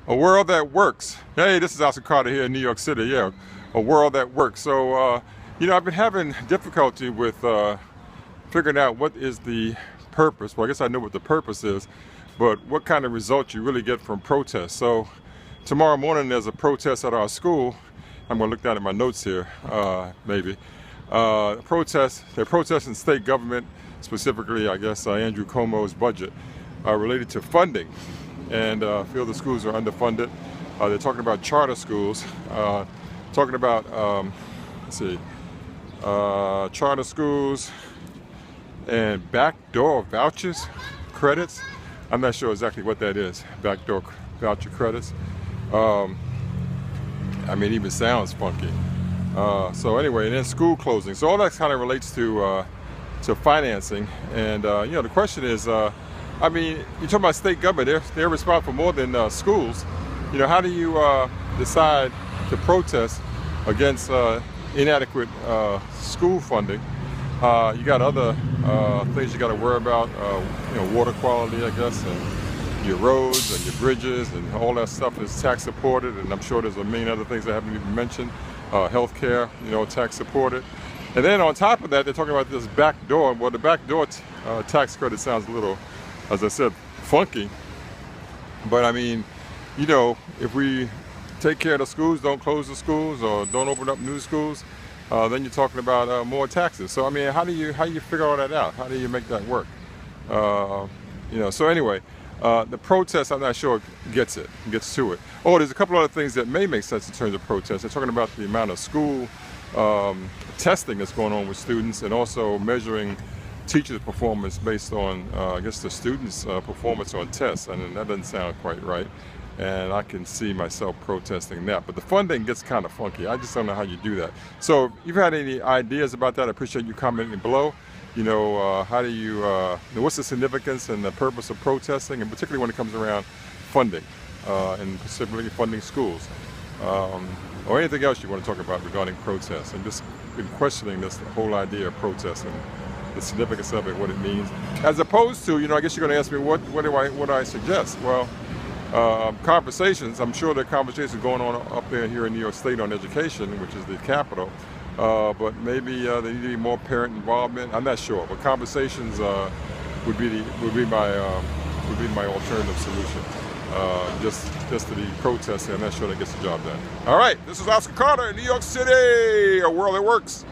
A world that works. Hey, this is Oscar Carter here in New York City. Yeah, a world that works. So, I've been having difficulty with figuring out what is the purpose. Well, I guess I know what the purpose is, but what kind of results you really get from protests. So, tomorrow morning there's a protest at our school. I'm going to look down at my notes here, maybe. They're protesting state government, specifically, I guess, Andrew Cuomo's budget related to funding. And feel the schools are underfunded. They're talking about charter schools, talking about, charter schools and backdoor vouchers, credits. I'm not sure exactly what that is, backdoor voucher credits. It even sounds funky. So anyway, and then school closing. So all that kind of relates to financing. And, the question is, you're talking about state government, they're responsible for more than schools. How do you decide to protest against inadequate school funding? You got other things you got to worry about, water quality, I guess, and your roads and your bridges and all that stuff is tax supported, and I'm sure there's a million other things that haven't even mentioned. Healthcare, tax supported. And then on top of that, they're talking about this backdoor. Well, the backdoor tax credit sounds a little, as I said, funky. But if we take care of the schools, don't close the schools, or don't open up new schools, then you're talking about more taxes. So how do you figure all that out? How do you make that work? So anyway, the protest, I'm not sure gets to it. Oh, there's a couple other things that may make sense in terms of protests. They're talking about the amount of school testing that's going on with students, and also measuring teachers' performance based on, the students' performance on tests, and that doesn't sound quite right. And I can see myself protesting that. But the funding gets kind of funky. I just don't know how you do that. So if you've had any ideas about that, I appreciate you commenting below. How do you, what's the significance and the purpose of protesting, and particularly when it comes around funding, and specifically funding schools, or anything else you want to talk about regarding protests. And just been questioning this whole idea of protesting, the significance of it, what it means, as opposed to, I guess you're going to ask me what do I suggest? Well, conversations. I'm sure there are conversations going on up there here in New York State on education, which is the capital. But maybe there need to be more parent involvement. I'm not sure, but conversations would be my alternative solution. Just to the protesting, I'm not sure that gets the job done. All right, this is Oscar Carter in New York City, a world that works.